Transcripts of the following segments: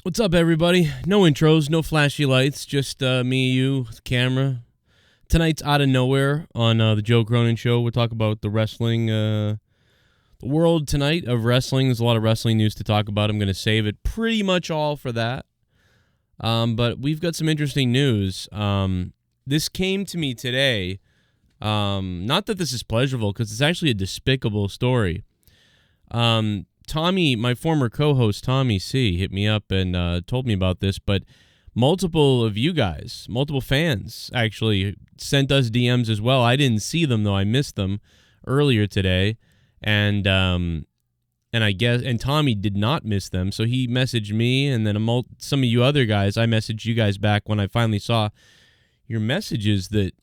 What's up, everybody? No intros, no flashy lights, just me, you, the camera. Tonight's Out of Nowhere on the Joe Cronin Show. We'll talk about the wrestling, the world tonight of wrestling. There's a lot of wrestling news to talk about. I'm going to save it pretty much all for that. But we've got some interesting news. This came to me today. Not that this is pleasurable, because it's actually a despicable story. Tommy, my former co-host Tommy C, hit me up and told me about this, but multiple of you guys, multiple fans actually sent us DMs as well. I didn't see them, though. I missed them earlier today, and I guess Tommy did not miss them, so he messaged me, and then some of you other guys, I messaged you guys back when I finally saw your messages that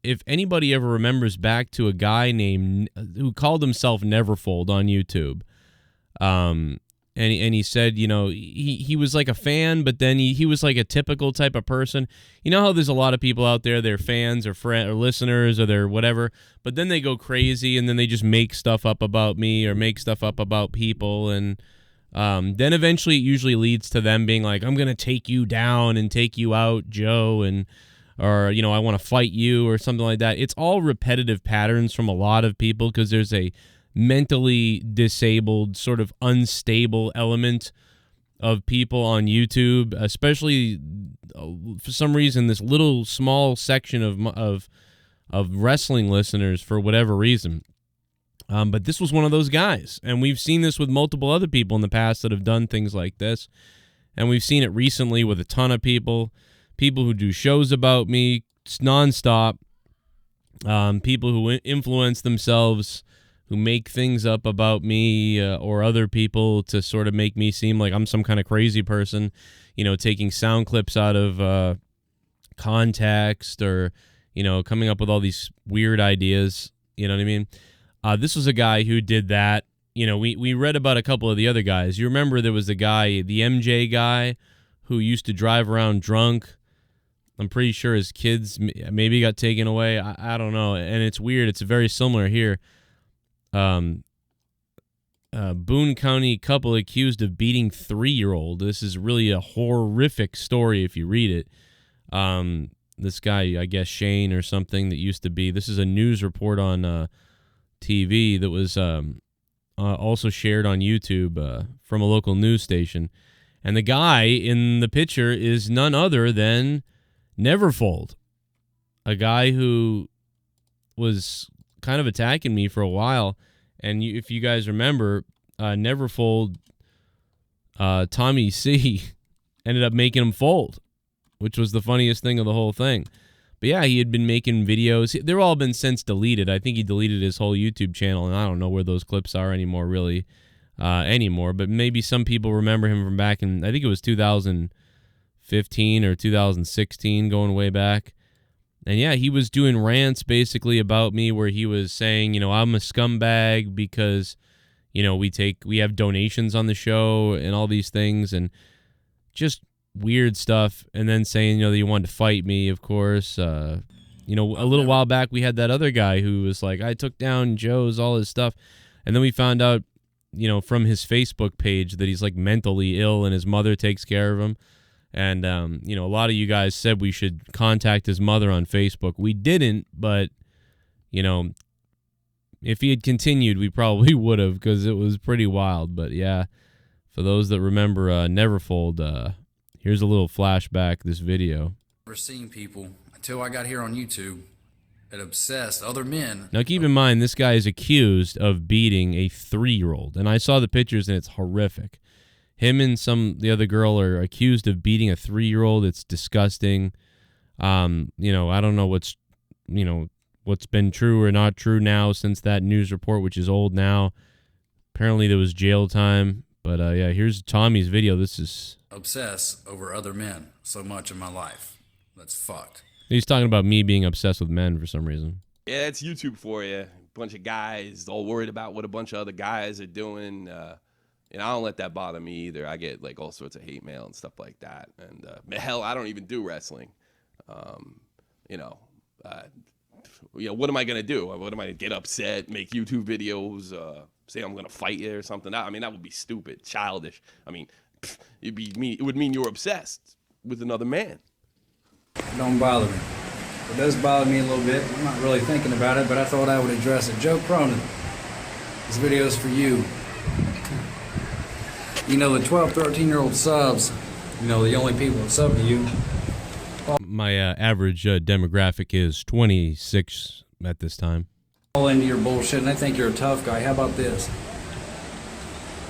if anybody ever remembers back to a guy named who called himself NeverFold on YouTube, and he said, you know, he was like a fan, but then he was like a typical type of person. You know how there's a lot of people out there, they're fans or friends or listeners or they're whatever, but then they go crazy and then they just make stuff up about me or make stuff up about people, and then eventually it usually leads to them being like, I'm gonna take you down and take you out, Joe, or, you know, I want to fight you or something like that. It's all repetitive patterns from a lot of people because there's a mentally disabled, sort of unstable element of people on YouTube, especially for some reason, this little small section of wrestling listeners for whatever reason. But this was one of those guys, and we've seen this with multiple other people in the past that have done things like this, and we've seen it recently with a ton of people who do shows about me nonstop, people who influence themselves, who make things up about me or other people to sort of make me seem like I'm some kind of crazy person, you know, taking sound clips out of context or, you know, coming up with all these weird ideas, you know what I mean? This was a guy who did that. You know, we read about a couple of the other guys. You remember there was the guy, the MJ guy, who used to drive around drunk. I'm pretty sure his kids maybe got taken away. I don't know. And it's weird. It's very similar here. Boone County couple accused of beating 3-year-old. This is really a horrific story if you read it. This guy, I guess Shane or something that used to be. This is a news report on TV that was also shared on YouTube from a local news station. And the guy in the picture is none other than NeverFold, a guy who was kind of attacking me for a while. And if you guys remember, NeverFold, Tommy C, ended up making him fold, which was the funniest thing of the whole thing. But yeah, he had been making videos. They've all been since deleted. I think he deleted his whole YouTube channel, and I don't know where those clips are anymore, really, But maybe some people remember him from back in, I think it was 2015 or 2016, going way back. And yeah, he was doing rants basically about me where he was saying, you know, I'm a scumbag because, you know, we have donations on the show and all these things and just weird stuff. And then saying, you know, that he wanted to fight me, of course. You know, a little while back we had that other guy who was like, I took down Joe's, all his stuff. And then we found out, you know, from his Facebook page that he's like mentally ill and his mother takes care of him. And, you know, a lot of you guys said we should contact his mother on Facebook. We didn't, but, you know, if he had continued, we probably would have because it was pretty wild. But, yeah, for those that remember NeverFold, here's a little flashback, this video. Never seen people until I got here on YouTube that obsessed other men. Now, keep in mind, this guy is accused of beating a 3-year-old. And I saw the pictures, and it's horrific. Him and the other girl are accused of beating a 3-year-old. It's disgusting. You know, I don't know what's been true or not true now since that news report, which is old now. Apparently there was jail time. But, yeah, here's Tommy's video. This is... Obsess over other men so much in my life. That's fucked. He's talking about me being obsessed with men for some reason. Yeah, it's YouTube for you. A bunch of guys all worried about what a bunch of other guys are doing. And I don't let that bother me either. I get like all sorts of hate mail and stuff like that. And hell, I don't even do wrestling. You know, what am I going to do? What am I going to get upset, make YouTube videos, say I'm going to fight you or something? I mean, that would be stupid, childish. I mean, it would mean you're obsessed with another man. Don't bother me. It does bother me a little bit. I'm not really thinking about it, but I thought I would address it. Joe Cronin, this video's for you. You know, the 12, 13-year-old subs, you know, the only people that sub to you. My average demographic is 26 at this time. All into your bullshit, and I think you're a tough guy. How about this?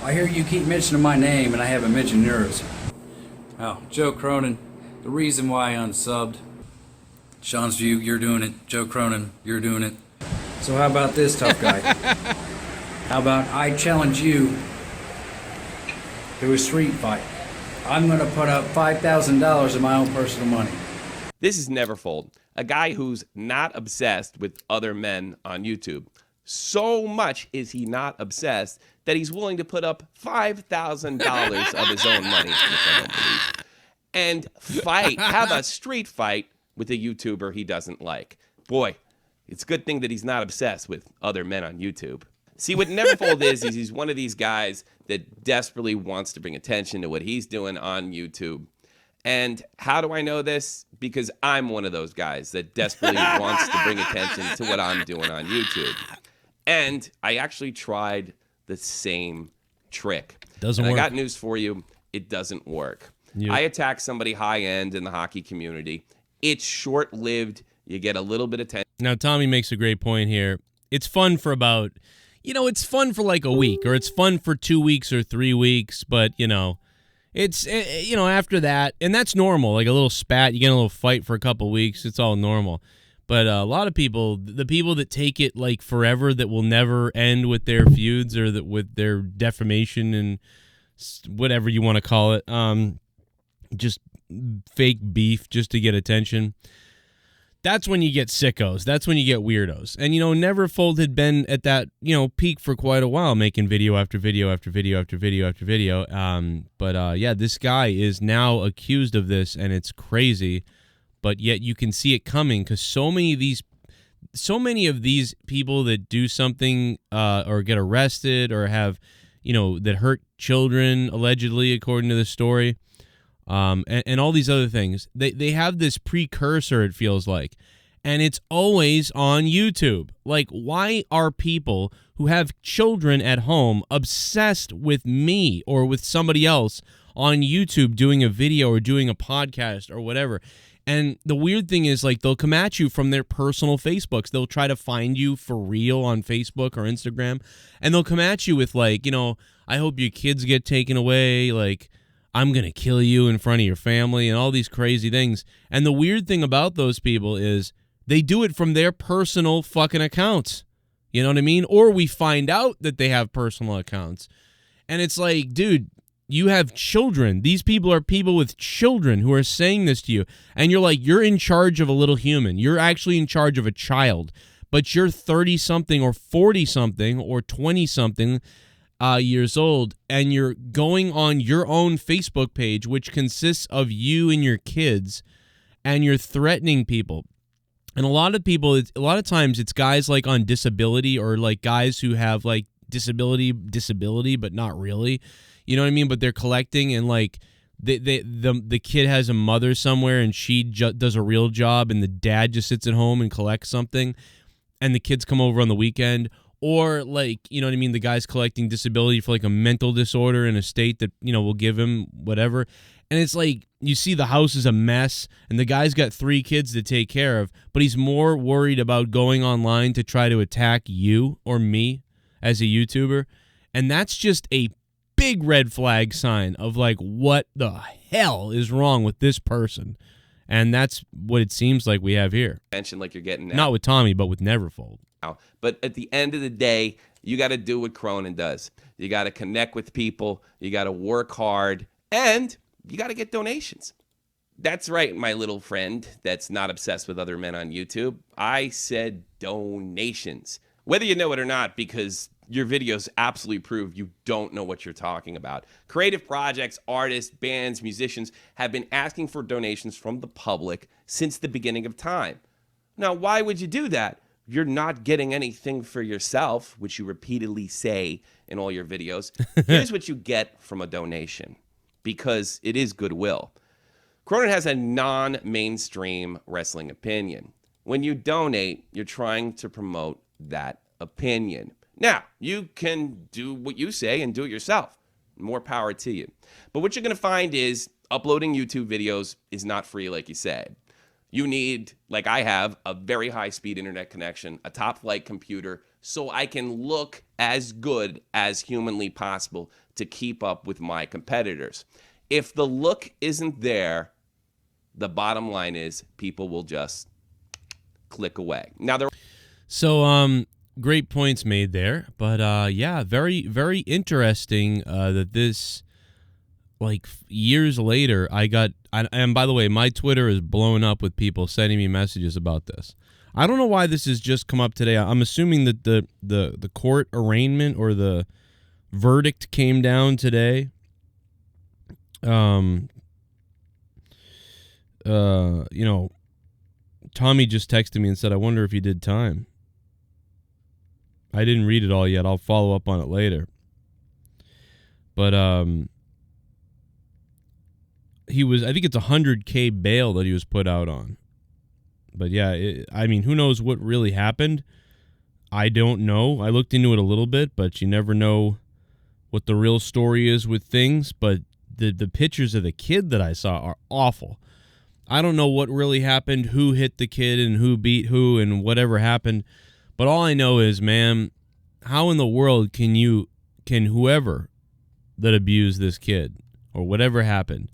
I hear you keep mentioning my name, and I haven't mentioned yours. Oh, Joe Cronin, the reason why I unsubbed. Sean's View, you're doing it. Joe Cronin, you're doing it. So how about this, tough guy? How about I challenge you to a street fight? I'm going to put up $5,000 of my own personal money. This is NeverFold, a guy who's not obsessed with other men on YouTube. So much is he not obsessed that he's willing to put up $5,000 of his own money, which I don't believe, and have a street fight with a YouTuber he doesn't like. Boy, it's a good thing that he's not obsessed with other men on YouTube. See, what NeverFold is he's one of these guys that desperately wants to bring attention to what he's doing on YouTube. And how do I know this? Because I'm one of those guys that desperately wants to bring attention to what I'm doing on YouTube. And I actually tried the same trick. Doesn't work. I got work. news for you. It doesn't work. Yep. I attack somebody high-end in the hockey community. It's short-lived. You get a little bit of attention. Now, Tommy makes a great point here. It's fun for about, it's fun for like a week, or it's fun for 2 weeks or 3 weeks, but, it's, after that, and that's normal, like a little spat, you get in a little fight for a couple weeks, it's all normal. But a lot of people, the people that take it like forever, that will never end with their feuds or that with their defamation and whatever you want to call it, just fake beef just to get attention. That's when you get sickos. That's when you get weirdos. And, NeverFold had been at that, peak for quite a while, making video after video after video after video after video. But this guy is now accused of this, and it's crazy. But yet you can see it coming because so many of these people that do something or get arrested or have, that hurt children, allegedly, according to the story, and all these other things, they have this precursor, it feels like, and it's always on YouTube. Like, why are people who have children at home obsessed with me or with somebody else on YouTube doing a video or doing a podcast or whatever? And the weird thing is, like, they'll come at you from their personal Facebooks. They'll try to find you for real on Facebook or Instagram, and they'll come at you with, like, I hope your kids get taken away, like, I'm going to kill you in front of your family, and all these crazy things. And the weird thing about those people is they do it from their personal fucking accounts. You know what I mean? Or we find out that they have personal accounts. And it's like, dude, you have children. These people are people with children who are saying this to you. And you're like, you're in charge of a little human. You're actually in charge of a child. But you're 30-something or 40-something or 20-something years old, and you're going on your own Facebook page, which consists of you and your kids, and you're threatening people. And a lot of times it's guys like on disability, or like guys who have like disability, but not really. You know what I mean? But they're collecting, and like the kid has a mother somewhere, and she does a real job, and the dad just sits at home and collects something, and the kids come over on the weekend. Or, like, you know what I mean, the guy's collecting disability for, like, a mental disorder in a state that, will give him whatever. And it's like, you see the house is a mess, and the guy's got 3 kids to take care of, but he's more worried about going online to try to attack you or me as a YouTuber. And that's just a big red flag sign of, like, what the hell is wrong with this person? And that's what it seems like we have here. Mention like you're getting now. Not with Tommy, but with NeverFold. But at the end of the day, you got to do what Cronin does. You got to connect with people. You got to work hard, and you got to get donations. That's right, my little friend that's not obsessed with other men on YouTube. I said donations. Whether you know it or not, because your videos absolutely prove you don't know what you're talking about. Creative projects, artists, bands, musicians have been asking for donations from the public since the beginning of time. Now, why would you do that? You're not getting anything for yourself, which you repeatedly say in all your videos. Here's what you get from a donation. because it is goodwill. Cronin has a non-mainstream wrestling opinion. When you donate, you're trying to promote that opinion. Now, you can do what you say and do it yourself. More power to you. But what you're going to find is uploading YouTube videos is not free, like you said. You need, like I have, a very high-speed internet connection, a top-flight computer, so I can look as good as humanly possible to keep up with my competitors. If the look isn't there, the bottom line is people will just click away. Now, great points made there, but yeah, very, very interesting that this, like, years later, and by the way, my Twitter is blown up with people sending me messages about this. I don't know why this has just come up today. I'm assuming that the court arraignment or the verdict came down today. Tommy just texted me and said, I wonder if you did time. I didn't read it all yet. I'll follow up on it later. But I think it's $100K bail that he was put out on. But yeah, who knows what really happened? I don't know. I looked into it a little bit, but you never know what the real story is with things. But the pictures of the kid that I saw are awful. I don't know what really happened, who hit the kid and who beat who and whatever happened. But all I know is, man, how in the world can whoever that abused this kid or whatever happened,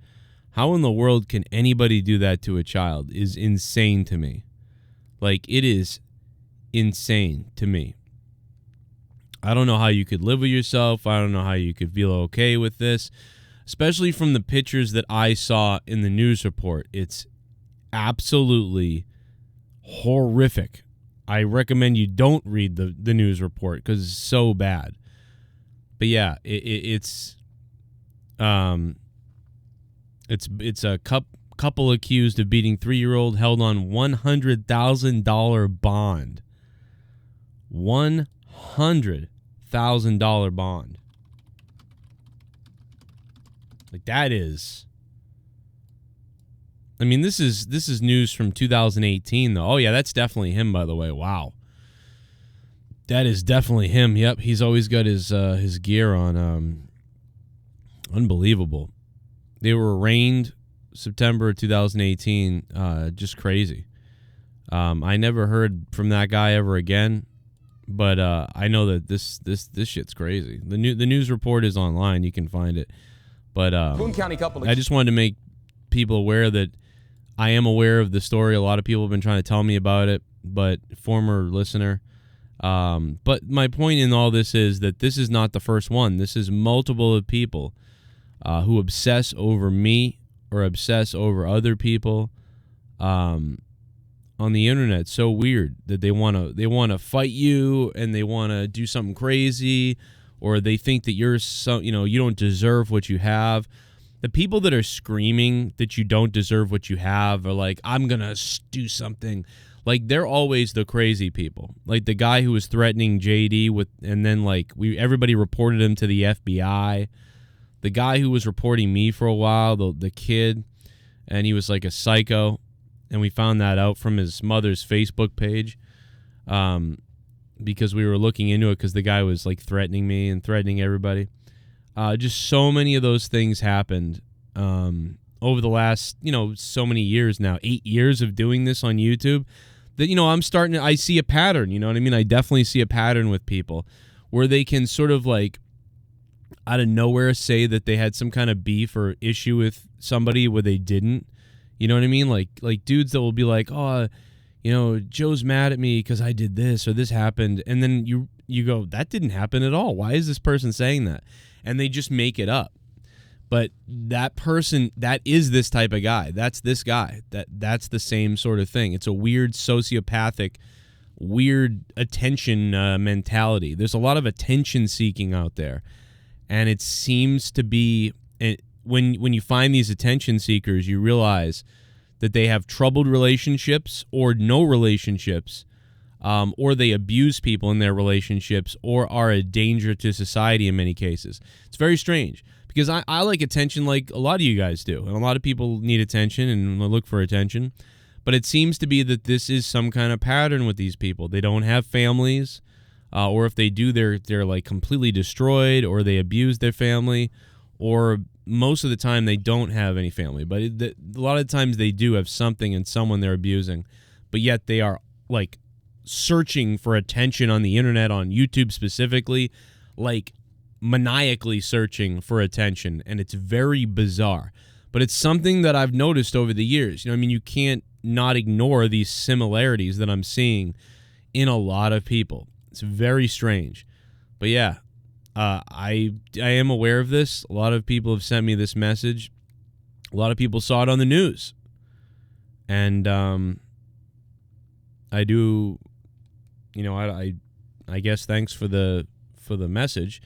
how in the world can anybody do that to a child is insane to me. Like, it is insane to me. I don't know how you could live with yourself. I don't know how you could feel okay with this, especially from the pictures that I saw in the news report. It's absolutely horrific. I recommend you don't read the news report because it's so bad. But yeah, it's a couple accused of beating 3-year-old held on $100,000 bond. $100,000 bond. Like, that is. I mean, this is news from 2018 though. Oh yeah, that's definitely him, by the way. Wow. That is definitely him. Yep, he's always got his gear on. Unbelievable. They were arraigned September 2018. Just crazy. I never heard from that guy ever again, but I know that this shit's crazy. The news report is online. You can find it. But I just wanted to make people aware that I am aware of the story. A lot of people have been trying to tell me about it, but former listener. But my point in all this is that this is not the first one. This is multiple of people who obsess over me or obsess over other people on the internet. It's so weird that they want to fight you and they want to do something crazy, or they think that you don't deserve what you have. The people that are screaming that you don't deserve what you have are like, I'm going to do something. Like, they're always the crazy people. Like the guy who was threatening JD and then everybody reported him to the FBI. The guy who was reporting me for a while, the kid, and he was like a psycho, and we found that out from his mother's Facebook page. Because we were looking into it because the guy was like threatening me and threatening everybody. Just so many of those things happened over the last, so many years now, 8 years of doing this on YouTube, that, I see a pattern, you know what I mean? I definitely see a pattern with people where they can sort of like out of nowhere say that they had some kind of beef or issue with somebody where they didn't, you know what I mean? Like dudes that will be like, oh, Joe's mad at me because I did this or this happened. And then you go, that didn't happen at all. Why is this person saying that? And they just make it up. But that person, that is this type of guy. That's this guy. That's the same sort of thing. It's a weird sociopathic, weird attention mentality. There's a lot of attention seeking out there. And it seems to be, when you find these attention seekers, you realize that they have troubled relationships or no relationships, or they abuse people in their relationships or are a danger to society in many cases. It's very strange because I like attention like a lot of you guys do, and a lot of people need attention and look for attention. But it seems to be that this is some kind of pattern with these people. They don't have families, or if they do, they're like completely destroyed, or they abuse their family, or most of the time they don't have any family. But a lot of times they do have something and someone they're abusing, but yet they are like searching for attention on the internet, on YouTube specifically, like maniacally searching for attention, and it's very bizarre. But it's something that I've noticed over the years. You know, I mean, you can't not ignore these similarities that I'm seeing in a lot of people. It's very strange. But yeah, I am aware of this. A lot of people have sent me this message. A lot of people saw it on the news. And I do, you know, I guess thanks for the message.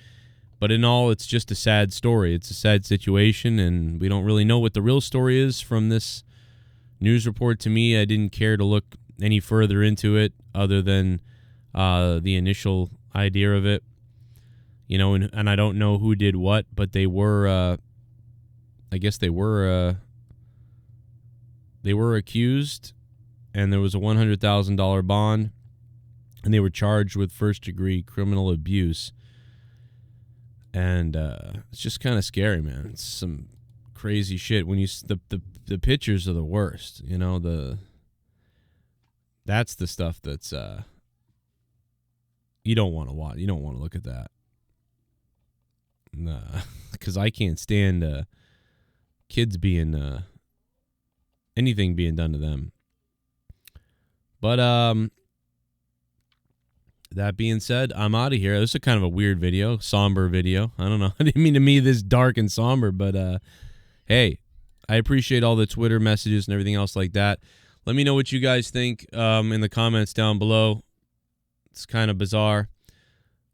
But in all, it's just a sad story. It's a sad situation, and we don't really know what the real story is from this news report. To me, I didn't care to look any further into it other than the initial idea of it. You know, and I don't know who did what, but they were, I guess they were accused, and there was a $100,000 bond, and they were charged with first-degree criminal abuse. And it's just kind of scary, man. It's some crazy shit. When the pictures are the worst, you know, that's the stuff that's you don't want to watch. You don't want to look at that. Nah, because I can't stand kids being anything being done to them. But that being said, I'm out of here. This is kind of a weird video, somber video. I don't know. I didn't mean to be this dark and somber, but hey, I appreciate all the Twitter messages and everything else like that. Let me know what you guys think in the comments down below. It's kind of bizarre.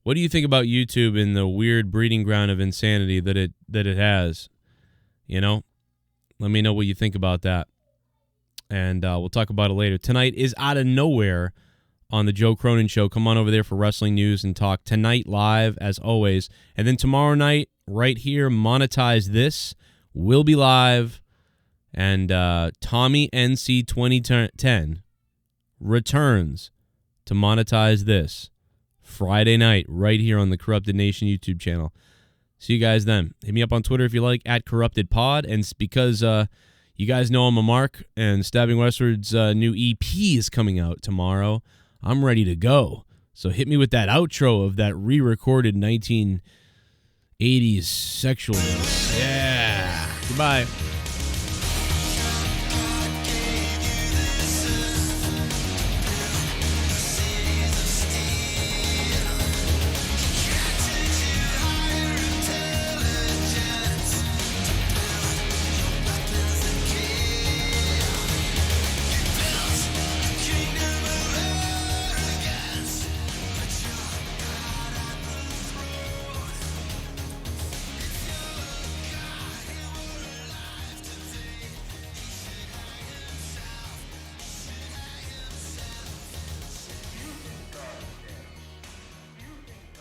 What do you think about YouTube and the weird breeding ground of insanity that it has? You know, let me know what you think about that, and we'll talk about it later. Tonight is Out of Nowhere on the Joe Cronin Show. Come on over there for wrestling news and talk tonight live as always. And then tomorrow night, right here, Monetize This will be live. And Tommy NC 2010 returns to Monetize This Friday night right here on the Corrupted Nation YouTube channel. See you guys then. Hit me up on Twitter if you like, @CorruptedPod. And it's because you guys know I'm a mark, and Stabbing Westward's new EP is coming out tomorrow. I'm ready to go. So hit me with that outro of that re-recorded 1980s sexualness. Yeah. Goodbye.